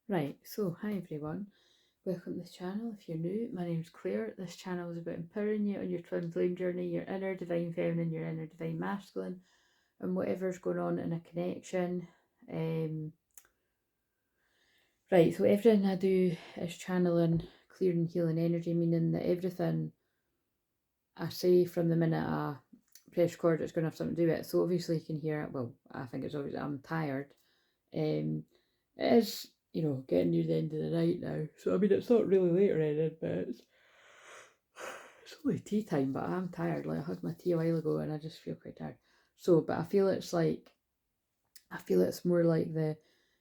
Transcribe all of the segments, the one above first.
Right, so hi everyone, welcome to the channel. If you're new, my name's Claire. This channel is about empowering you on your twin flame journey, your inner divine feminine, your inner divine masculine, and whatever's going on in a connection. Right, so everything I do is channeling, clearing, healing energy, meaning that everything I say from the minute I press record, it's going to have something to do with it. So obviously you can hear it. Well, I think it's obvious I'm tired. It is, getting near the end of the night now. So, I mean, it's not really late or anything, but it's only tea time, but I'm tired. Like, I had my tea a while ago and I just feel quite tired. So, but I feel it's more like the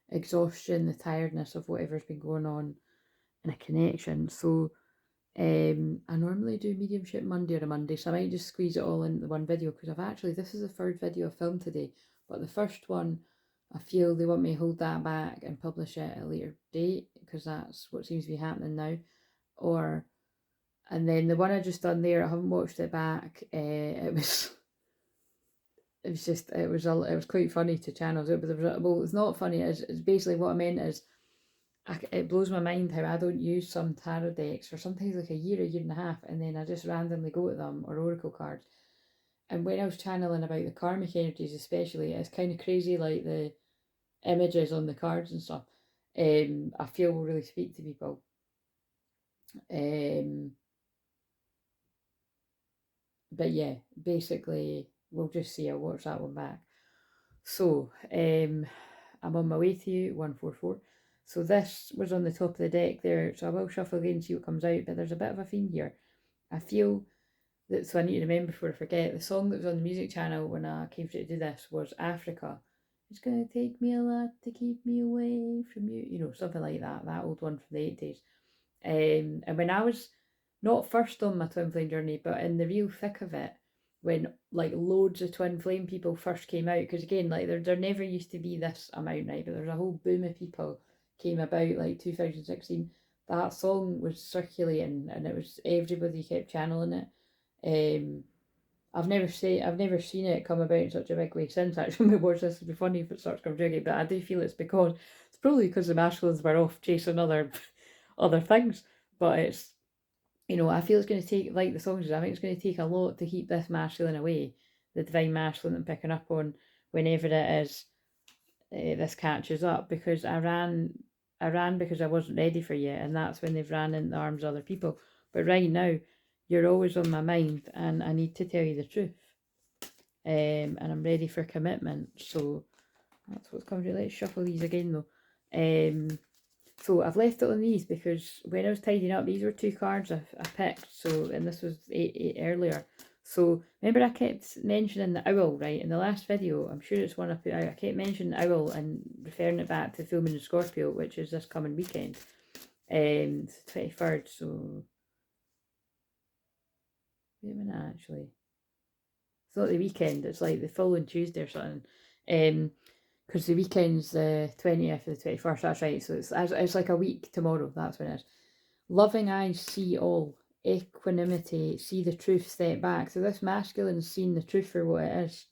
exhaustion, the tiredness of whatever's been going on in a connection. So, I normally do mediumship Monday or a Monday, so I might just squeeze it all into one video because this is the third video I've filmed today, but the first one, I feel they want me to hold that back and publish it at a later date because that's what seems to be happening now. And then the one I just done there, I haven't watched it back. It was quite funny to channels. It's not funny. It's basically what I meant is, it blows my mind how I don't use some tarot decks for sometimes like a year and a half, and then I just randomly go to them, or oracle cards. And when I was channeling about the karmic energies especially, it's kind of crazy, like the images on the cards and stuff. I feel will really speak to people. But yeah, basically we'll just see. I'll watch that one back. So I'm on my way to you, 144. So this was on the top of the deck there, so I will shuffle again and see what comes out, but there's a bit of a theme here. I feel that, so I need to remember before I forget, the song that was on the music channel when I came to do this was Africa. It's gonna take me a lot to keep me away from you, something like that old one from the 80s. And when I was not first on my twin flame journey, but in the real thick of it, when like loads of twin flame people first came out, because again, like there never used to be this amount, right? But there was a whole boom of people came about, like 2016. That song was circulating, and it was everybody kept channeling it. I've never seen it come about in such a big way since. Actually, my watch this would be funny if it starts coming tricky, but I do feel it's probably because the masculines were off chasing other things. But it's, I feel it's going to take, like the songs, I think it's going to take a lot to keep this masculine away, the divine masculine I'm picking up on whenever it is this catches up, because I ran because I wasn't ready for you, and that's when they've ran into the arms of other people. But right now, you're always on my mind, and I need to tell you the truth. And I'm ready for commitment. So that's what's coming to. Let's shuffle these again though. So I've left it on these because when I was tidying up, these were two cards I picked. So, and this was eight earlier. So remember I kept mentioning the owl, right? In the last video, I'm sure it's one I put out. I kept mentioning the owl and referring it back to the full moon in Scorpio, which is this coming weekend. 23rd. So wait a minute, actually. It's not the weekend. It's like the following Tuesday or something. Because the weekend's the 20th or the 21st, that's right. So it's like a week tomorrow, that's when it is. Loving eyes see all, equanimity, see the truth, step back. So this masculine's seen the truth for what it is.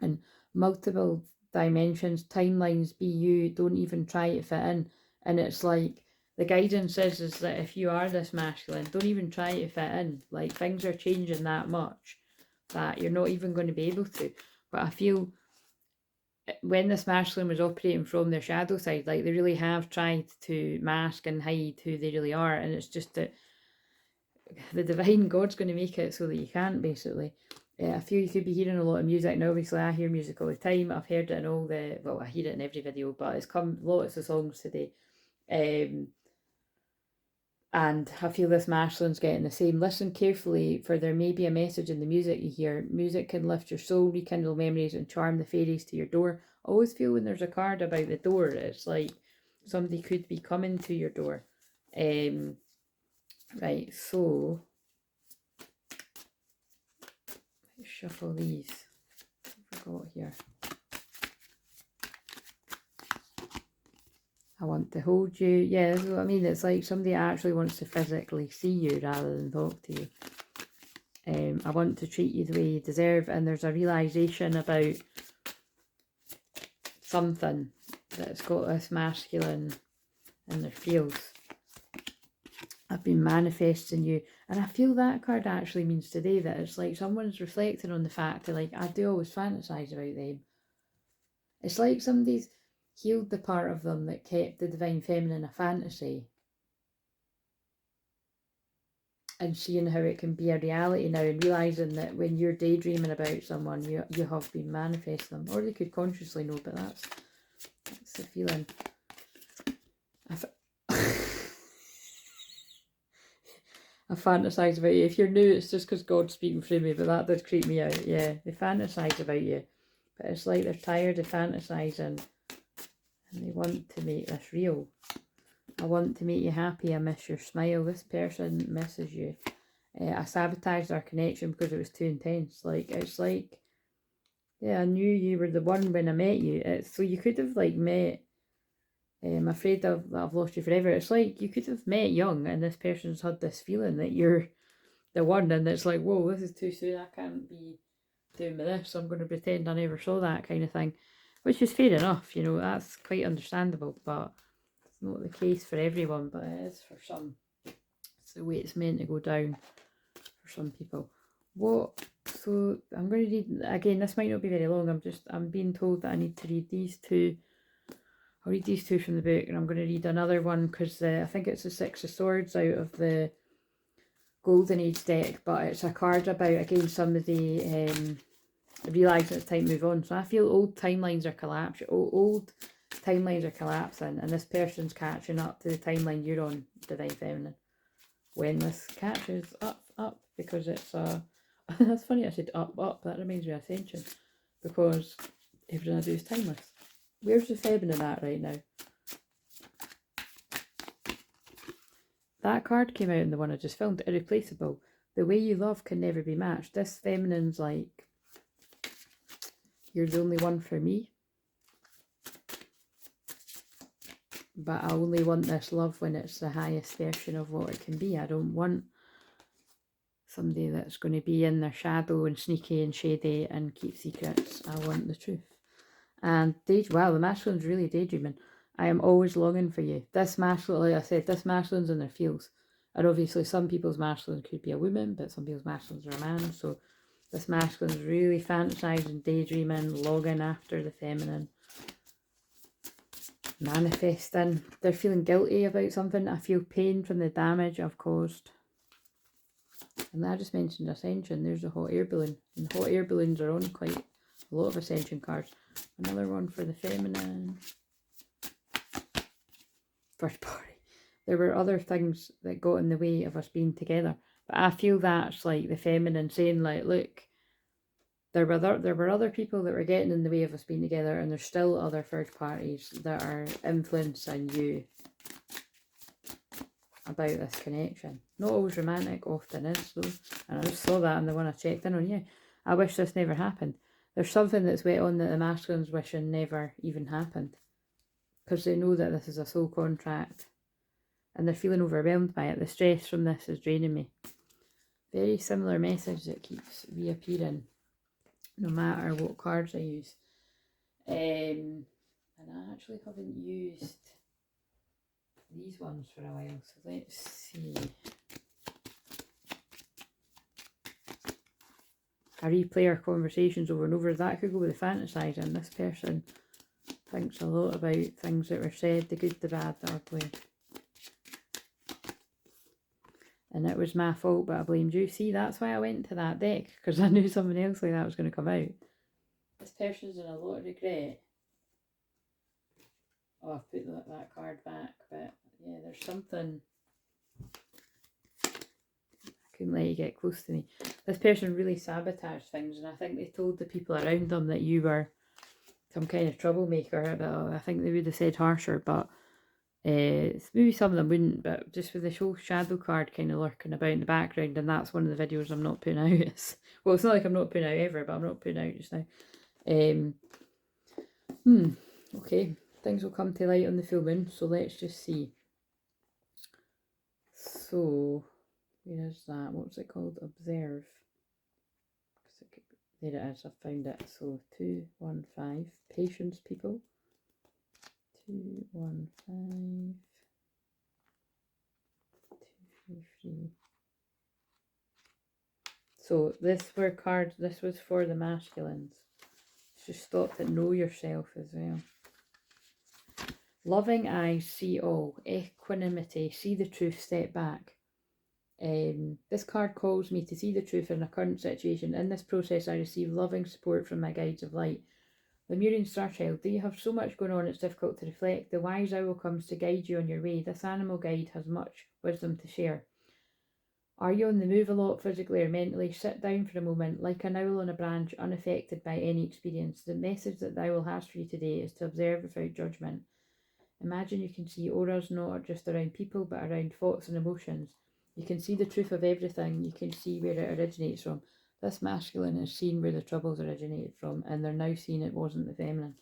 And multiple dimensions, timelines, be you, don't even try to fit in. And it's like, the guidance is that if you are this masculine, don't even try to fit in. Like, things are changing that much that you're not even going to be able to. But I feel when this masculine was operating from their shadow side, like they really have tried to mask and hide who they really are, and it's just that the divine God's going to make it so that you can't, basically. I feel you could be hearing a lot of music now. Obviously, I hear music all the time. I've heard it in I hear it in every video, but it's come lots of songs today. And I feel this masculine's getting the same. Listen carefully, for there may be a message in the music you hear. Music can lift your soul, rekindle memories, and charm the fairies to your door. I always feel when there's a card about the door, it's like somebody could be coming to your door. Right, so let's shuffle these. I forgot here. I want to hold you. Yeah, that's what I mean. It's like somebody actually wants to physically see you rather than talk to you. I want to treat you the way you deserve, and there's a realization about something. that's got this masculine in their fields. I've been manifesting you. And I feel that card actually means today that it's like someone's reflecting on the fact that, like, I do always fantasize about them. It's like somebody's healed the part of them that kept the divine feminine a fantasy, and seeing how it can be a reality now, and realising that when you're daydreaming about someone, you have been manifesting them. Or they could consciously know, but that's the feeling. I fantasise about you. If you're new, it's just because God's speaking through me, but that did creep me out. Yeah, they fantasise about you. But it's like they're tired of fantasising and they want to make this real. I want to make you happy. I miss your smile. This person misses you. I sabotaged our connection because it was too intense. Like, it's like, yeah, I knew you were the one when I met you. So you could have, like, met... I'm afraid that I've lost you forever. It's like you could have met young and this person's had this feeling that you're the one, and it's like, whoa, this is too soon. I can't be doing with this. I'm going to pretend I never saw that kind of thing, which is fair enough. You know, that's quite understandable, but it's not the case for everyone, but it is for some. It's the way it's meant to go down for some people. So I'm going to read, again, this might not be very long. I'm being told that I need to read these two. I'll read these two from the book, and I'm going to read another one because I think it's the Six of Swords out of the Golden Age deck, but it's a card about, again, somebody realising it's time to move on. So I feel old timelines are collapsing. Old timelines are collapsing, and this person's catching up to the timeline you're on, Divine Feminine. When this catches up, because it's that's funny I said up, that reminds me of Ascension, because everything I do is timeless. Where's the feminine at right now? That card came out in the one I just filmed, Irreplaceable. The way you love can never be matched. This feminine's like, you're the only one for me. But I only want this love when it's the highest version of what it can be. I don't want somebody that's going to be in their shadow and sneaky and shady and keep secrets. I want the truth. And wow, the masculine's really daydreaming. I am always longing for you. This masculine, like I said, this masculine's in their feels. And obviously some people's masculine could be a woman, but some people's masculines are a man. So this masculine's really fantasizing, daydreaming, longing after the feminine. Manifesting. They're feeling guilty about something. I feel pain from the damage I've caused. And I just mentioned Ascension. There's a hot air balloon. And hot air balloons are on quite a lot of Ascension cards. Another one for the feminine. First party. There were other things that got in the way of us being together. But I feel that's like the feminine saying, like, look, there were other people that were getting in the way of us being together, and there's still other third parties that are influencing you about this connection. Not always romantic, often is though. And I just saw that in the one I checked in on. Yeah, I wish this never happened. There's something that's went on that the masculine's wishing never even happened. Because they know that this is a soul contract. And they're feeling overwhelmed by it. The stress from this is draining me. Very similar message that keeps reappearing, no matter what cards I use. And I actually haven't used these ones for a while, so let's see. I replay our conversations over and over. That could go with the fantasizing. This person thinks a lot about things that were said, the good, the bad, the ugly. And it was my fault, but I blamed you. See, that's why I went to that deck, because I knew somebody else like that was going to come out. This person's in a lot of regret. Oh, I've put that card back, but yeah, there's something. I couldn't let you get close to me. This person really sabotaged things, and I think they told the people around them that you were some kind of troublemaker. But I think they would have said harsher, but maybe some of them wouldn't, but just with the whole shadow card kind of lurking about in the background, and that's one of the videos I'm not putting out. Well, it's not like I'm not putting out ever, but I'm not putting out just now. Okay, things will come to light on the full moon, so let's just see. So, where is that? What's it called? Observe. There it is, I found it. So, 215, patience, people. 2, 1, 5, 2, 3. So this was for the masculines. Just stopped at know yourself as well. Loving eyes see all. Equanimity, see the truth, step back. This card calls me to see the truth in a current situation. In this process, I receive loving support from my guides of light. Lemurian Star Child, do you have so much going on it's difficult to reflect? The wise owl comes to guide you on your way. This animal guide has much wisdom to share. Are you on the move a lot, physically or mentally? Sit down for a moment, like an owl on a branch, unaffected by any experience. The message that the owl has for you today is to observe without judgment. Imagine you can see auras not just around people, but around thoughts and emotions. You can see the truth of everything. You can see where it originates from. This masculine has seen where the troubles originated from, and they're now seeing it wasn't the feminine.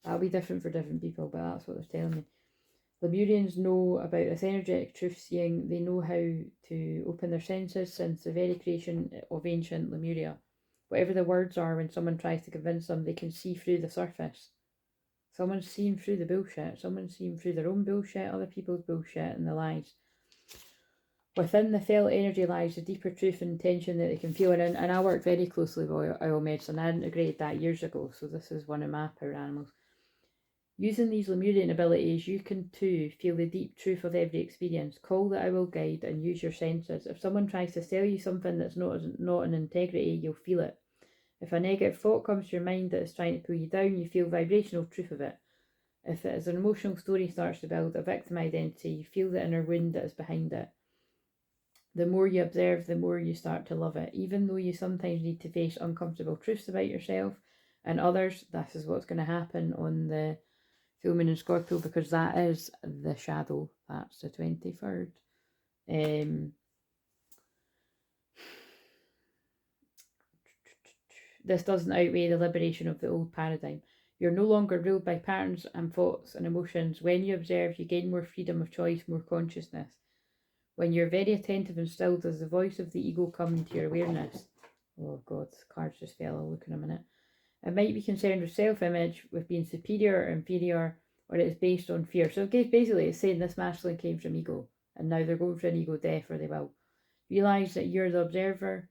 That'll be different for different people, but that's what they're telling me. Lemurians know about this energetic truth seeing. They know how to open their senses since the very creation of ancient Lemuria. Whatever the words are, when someone tries to convince them, they can see through the surface. Someone's seeing through the bullshit. Someone's seeing through their own bullshit, other people's bullshit, and the lies. Within the felt energy lies the deeper truth and intention that they can feel. And I work very closely with oil medicine. I integrated that years ago, so this is one of my power animals. Using these Lemurian abilities, you can too feel the deep truth of every experience. Call the owl guide and use your senses. If someone tries to sell you something that's not in integrity, you'll feel it. If a negative thought comes to your mind that is trying to pull you down, you feel vibrational truth of it. If it is an emotional story starts to build, a victim identity, you feel the inner wound that is behind it. The more you observe, the more you start to love it. Even though you sometimes need to face uncomfortable truths about yourself and others, this is what's going to happen on the full moon in Scorpio, because that is the shadow. That's the 23rd. This doesn't outweigh the liberation of the old paradigm. You're no longer ruled by patterns and thoughts and emotions. When you observe, you gain more freedom of choice, more consciousness. When you're very attentive and still, does the voice of the ego come into your awareness? Oh God, the cards just fell. I'll look in a minute. It might be concerned with self-image, with being superior or inferior, or it is based on fear. So basically it's saying this masculine came from ego, and now they're going for an ego death, or they will. Realise that you're the observer,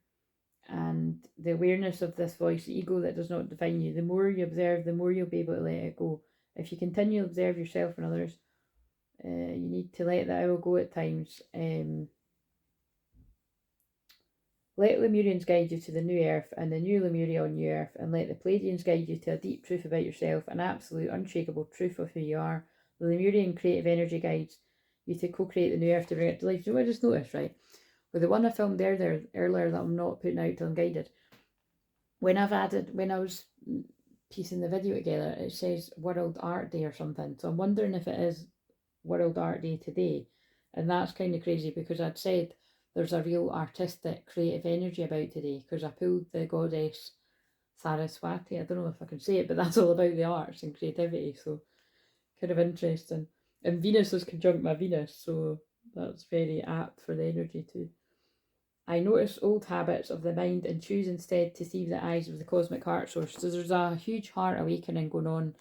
and the awareness of this voice, the ego that does not define you. The more you observe, the more you'll be able to let it go. If you continue to observe yourself and others, you need to let that owl go at times. Let Lemurians guide you to the new earth and the new Lemuria on new earth, and let the Pleiadians guide you to a deep truth about yourself, an absolute, unshakable truth of who you are. The Lemurian creative energy guides you to co-create the new earth to bring it to life. Do you know what I just noticed, right? With the one I filmed there earlier that I'm not putting out till I'm guided, when I was piecing the video together, it says World Art Day or something. So I'm wondering if it is World Art Day today. And that's kind of crazy, because I'd said there's a real artistic, creative energy about today, because I pulled the goddess Saraswati. I don't know if I can say it, but that's all about the arts and creativity. So kind of interesting. And Venus is conjunct my Venus, so that's very apt for the energy too. I notice old habits of the mind and choose instead to see the eyes of the cosmic heart source. So there's a huge heart awakening going on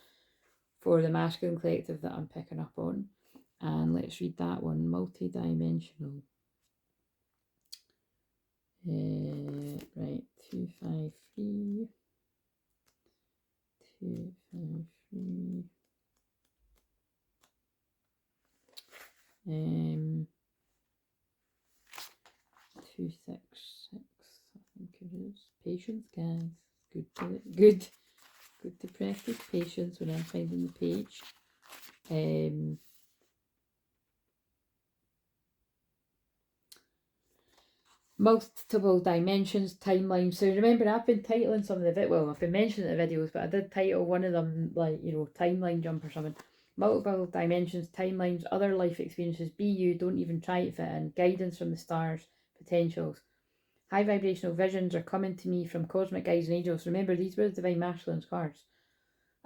for the masculine collective that I'm picking up on. And let's read that one, multi-dimensional. Right, 253. 253. 266, I think it is. Patience, guys. Good to practice patience when I'm finding the page. Multiple dimensions, timelines. So remember, I've been titling some of the I've been mentioning the videos, but I did title one of them like, timeline jump or something. Multiple dimensions, timelines, other life experiences. Be you, don't even try to fit in. Guidance from the stars, potentials. High vibrational visions are coming to me from cosmic guides and angels. Remember, these were the Divine Masculine's cards.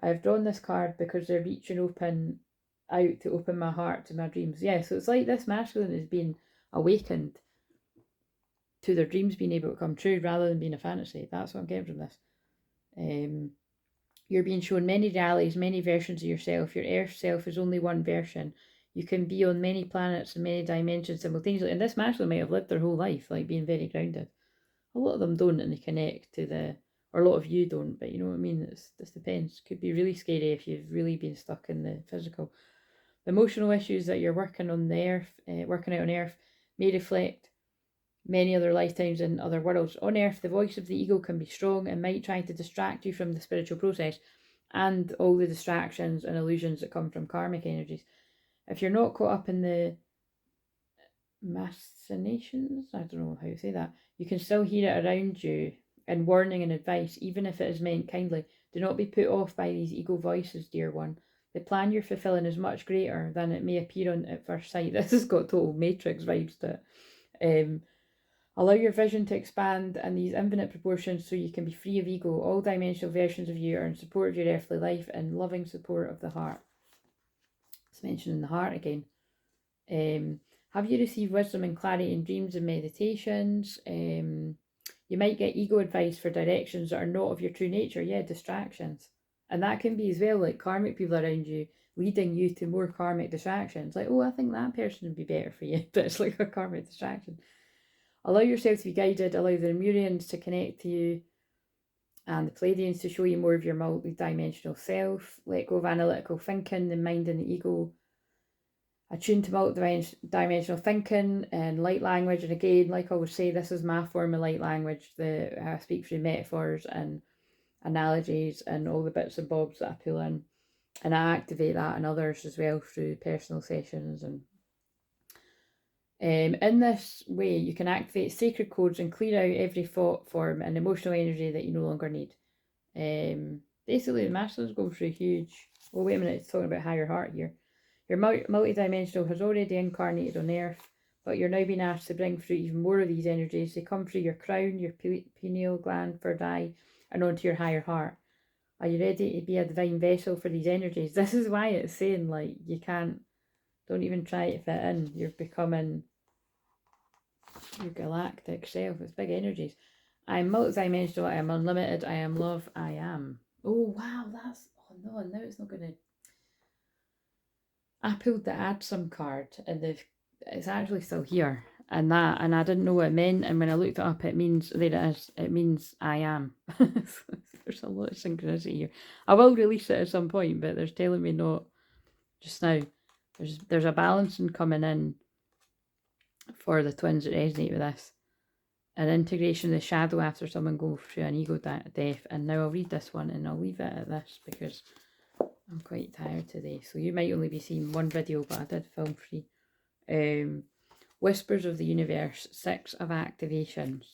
I have drawn this card because they're reaching out to open my heart to my dreams. Yeah, so it's like this masculine is being awakened to their dreams being able to come true rather than being a fantasy. That's what I'm getting from this. You're being shown many realities, many versions of yourself. Your Earth self is only one version. You can be on many planets and many dimensions simultaneously. And this masculine might have lived their whole life, like being very grounded. A lot of them don't, and they connect to the, or a lot of you don't, but you know what I mean? This depends. Could be really scary if you've really been stuck in the physical. The emotional issues that you're working on the Earth, working out on Earth, may reflect many other lifetimes in other worlds. On Earth, the voice of the ego can be strong and might try to distract you from the spiritual process and all the distractions and illusions that come from karmic energies. If you're not caught up in the machinations, I don't know how to say that, you can still hear it around you in warning and advice, even if it is meant kindly. Do not be put off by these ego voices, dear one. The plan you're fulfilling is much greater than it may appear on at first sight. This has got total Matrix vibes to it. Allow your vision to expand in these infinite proportions so you can be free of ego. All dimensional versions of you are in support of your earthly life and loving support of the heart. It's mentioning the heart again. Have you received wisdom and clarity in dreams and meditations? You might get ego advice for directions that are not of your true nature. Yeah, distractions. And that can be as well, like karmic people around you leading you to more karmic distractions. Like, oh, I think that person would be better for you. But it's like a karmic distraction. Allow yourself to be guided. Allow the Lemurians to connect to you and the Pleiadians to show you more of your multi-dimensional self. Let go of analytical thinking, the mind and the ego. Attune to multi-dimensional thinking and light language. And again, like I always say, this is my form of light language. I speak through metaphors and analogies and all the bits and bobs that I pull in. And I activate that in others as well through personal sessions. And in this way, you can activate sacred codes and clear out every thought form and emotional energy that you no longer need. Basically, the Masters go through huge... Oh, wait a minute, it's talking about higher heart here. Your multi-dimensional has already incarnated on Earth, but you're now being asked to bring through even more of these energies. They come through your crown, your pineal gland, third eye, and onto your higher heart. Are you ready to be a divine vessel for these energies? This is why it's saying, like, you can't... Don't even try to fit in. You're becoming your galactic self. It's big energies. I am multi-dimensional. I am unlimited. I am love. I am. Oh, wow. That's... Oh, no. Now it's not going to... I pulled the add some card and it's actually still here. And I didn't know what it meant. And when I looked it up, it means... There it is. It means I am. There's a lot of synchronicity here. I will release it at some point, but there's telling me not just now. There's a balancing coming in for the twins that resonate with this. An integration of the shadow after someone goes through an ego death. And now I'll read this one and I'll leave it at this because I'm quite tired today. So you might only be seeing one video, but I did film 3. Whispers of the Universe, 6 of activations.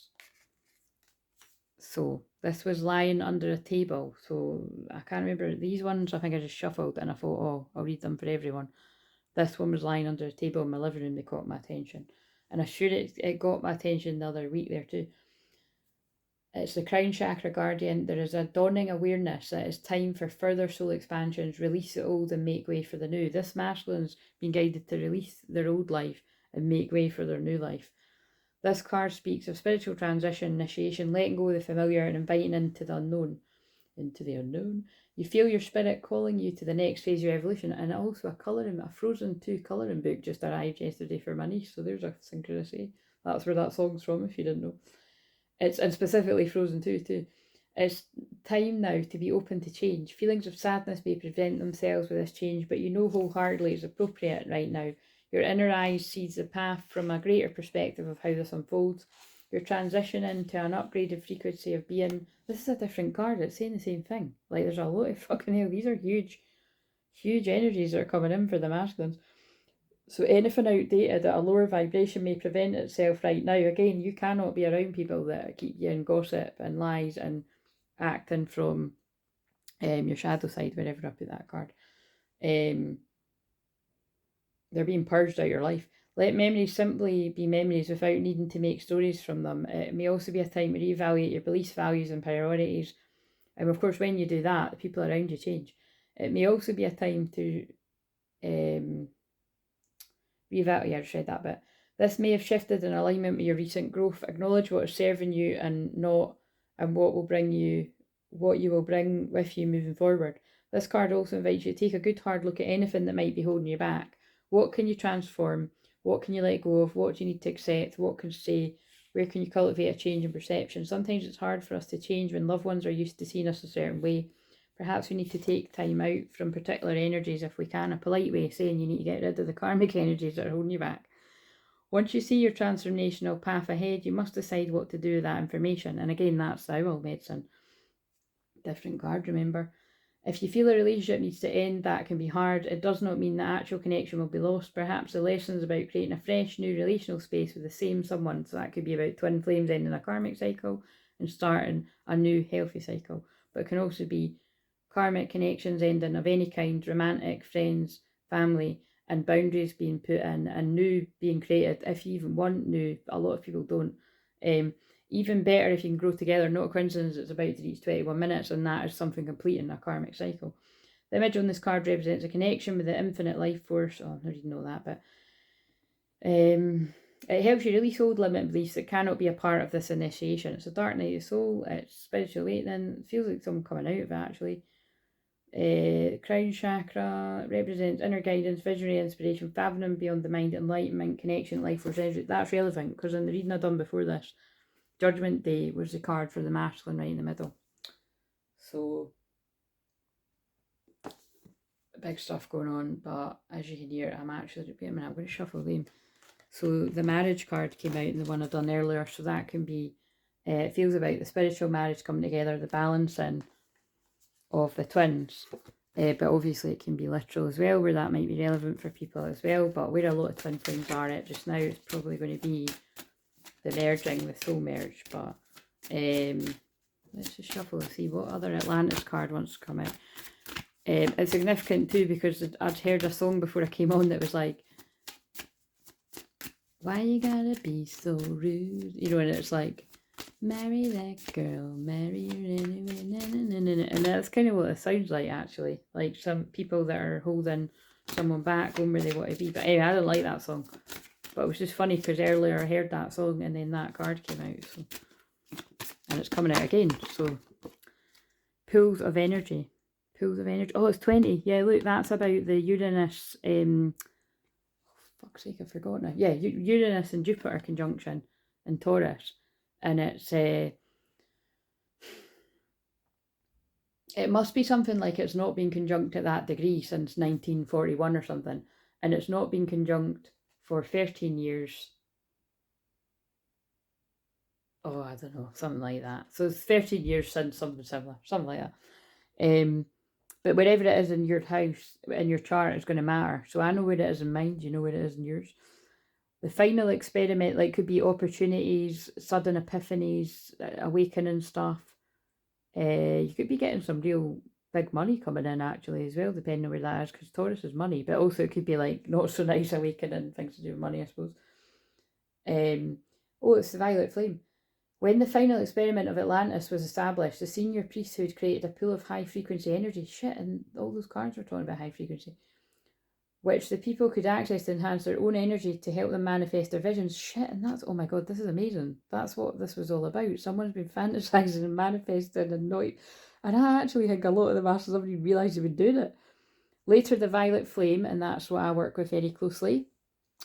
So this was lying under a table. So I can't remember. These ones I think I just shuffled and I thought, oh, I'll read them for everyone. This one was lying under a table in my living room. They caught my attention. And I'm sure it got my attention the other week there too. It's the crown chakra guardian. There is a dawning awareness that it's time for further soul expansions, release the old and make way for the new. This masculine's been guided to release their old life and make way for their new life. This card speaks of spiritual transition, initiation, letting go of the familiar and inviting into the unknown. Into the unknown. You feel your spirit calling you to the next phase of your evolution. And also a Frozen 2 colouring book just arrived yesterday for my niece. So there's a synchronicity. That's where that song's from, if you didn't know. And specifically Frozen 2 too. It's time now to be open to change. Feelings of sadness may present themselves with this change, but you know wholeheartedly it's appropriate right now. Your inner eye sees the path from a greater perspective of how this unfolds. You're transitioning to an upgraded frequency of being. This is a different card. It's saying the same thing. Like, there's a lot of fucking hell. These are huge, huge energies that are coming in for the masculines. So anything outdated at a lower vibration may prevent itself right now. Again, you cannot be around people that keep you in gossip and lies and acting from your shadow side, wherever I put that card. They're being purged out of your life. Let memories simply be memories without needing to make stories from them. It may also be a time to reevaluate your beliefs, values and priorities. And of course, when you do that, the people around you change. It may also be a time to reevaluate. I just read that bit. This may have shifted in alignment with your recent growth. Acknowledge what is serving you and not, and what will bring you what you will bring with you moving forward. This card also invites you to take a good hard look at anything that might be holding you back. What can you transform? What can you let go of? What do you need to accept? What can stay? Where can you cultivate a change in perception? Sometimes it's hard for us to change when loved ones are used to seeing us a certain way. Perhaps we need to take time out from particular energies if we can. A polite way of saying you need to get rid of the karmic energies that are holding you back. Once you see your transformational path ahead, you must decide what to do with that information. And again, that's the owl medicine. Different card, remember. If you feel a relationship needs to end, that can be hard. It does not mean the actual connection will be lost. Perhaps the lesson is about creating a fresh, new relational space with the same someone. So that could be about twin flames ending a karmic cycle and starting a new healthy cycle. But it can also be karmic connections ending of any kind, romantic, friends, family, and boundaries being put in and new being created. If you even want new, a lot of people don't. Even better if you can grow together. Not a coincidence it's about to reach 21 minutes, and that is something completing a karmic cycle. The image on this card represents a connection with the infinite life force. Oh, I didn't know that, but it helps you release old limited beliefs that cannot be a part of this initiation. It's a dark night of the soul. It's spiritual awakening. It feels like something coming out of it, actually. Crown chakra represents inner guidance, visionary inspiration, fathoming beyond the mind, enlightenment, connection, life force energy. That's relevant because in the reading I've done before this, Judgment Day was the card for the masculine right in the middle. So, big stuff going on, but as you can hear, I'm actually, wait a minute, I'm going to shuffle them. So, the marriage card came out in the one I've done earlier, so that can be, it feels about the spiritual marriage coming together, the balancing of the twins. But obviously it can be literal as well, where that might be relevant for people as well. But where a lot of twin flames are at just now, it's probably going to be the merging, the soul merge. But let's just shuffle and see what other Atlantis card wants to come out. It's significant too because I'd heard a song before I came on that was like, why you gotta be so rude? You know, and it's like, marry that girl, marry her anyway, and that's kind of what it sounds like, actually. Like some people that are holding someone back, going where they want to be. But anyway, I don't like that song. But it was just funny because earlier I heard that song and then that card came out. So, and it's coming out again. So, pools of energy. Pools of energy. Oh, it's 20. Yeah, look, that's about the Uranus. Fuck's sake, I forgot now. Yeah, Uranus and Jupiter conjunction in Taurus. And it's it must be something like it's not been conjunct at that degree since 1941 or something, and it's not been conjunct for 13 years. Oh, I don't know, something like that. So it's 13 years since something similar, something like that. But wherever it is in your house, in your chart, it's going to matter. So I know where it is in mine. Do you know where it is in yours? The final experiment, like, could be opportunities, sudden epiphanies, awakening stuff. You could be getting some real big money coming in, actually, as well, depending on where that is, because Taurus is money. But also it could be like not so nice awakening, things to do with money, I suppose. Oh, it's the violet flame. When the final experiment of Atlantis was established, the senior priesthood created a pool of high-frequency energy. Shit, and all those cards were talking about high frequency. Which the people could access to enhance their own energy to help them manifest their visions. Shit, and that's, oh my god, this is amazing. That's what this was all about. Someone's been fantasizing and manifesting and not... And I actually think a lot of them after somebody realised they've been doing it. Later, the violet flame, and that's what I work with very closely,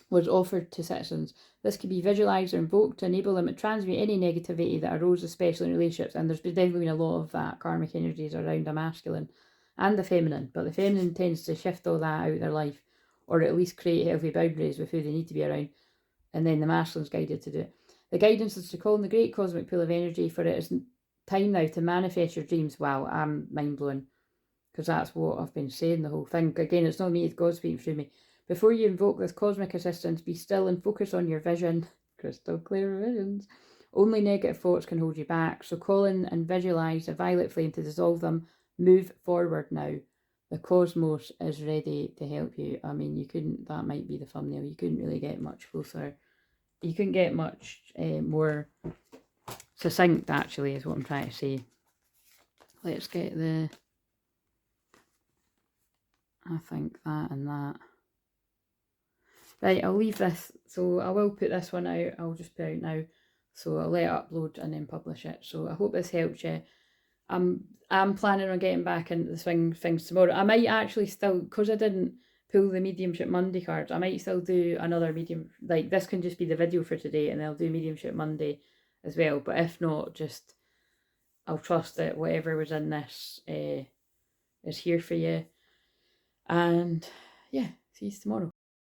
was offered to citizens. This could be visualised or invoked to enable them to transmute any negativity that arose, especially in relationships. And there's definitely been a lot of that karmic energies around the masculine and the feminine. But the feminine tends to shift all that out of their life, or at least create healthy boundaries with who they need to be around. And then the masculine's guided to do it. The guidance is to call on the great cosmic pool of energy, for it is time now to manifest your dreams. Wow, I'm mind blown. Because that's what I've been saying the whole thing. Again, it's not me, it's God speaking through me. Before you invoke this cosmic assistance, be still and focus on your vision. Crystal clear visions. Only negative thoughts can hold you back. So call in and visualise a violet flame to dissolve them. Move forward now. The cosmos is ready to help you. I mean, you couldn't, that might be the thumbnail. You couldn't really get much closer. You couldn't get much more succinct, actually, is what I'm trying to say. Let's get the... I think that and that. Right, I'll leave this. So I will put this one out. I'll just put it out now. So I'll let it upload and then publish it. So I hope this helped you. I'm planning on getting back into the swing things tomorrow. I might actually still, because I didn't pull the Mediumship Monday cards, I might still do another medium. Like, this can just be the video for today, and I'll do Mediumship Monday as well. But if not, just I'll trust that whatever was in this is here for you. And yeah, see you tomorrow.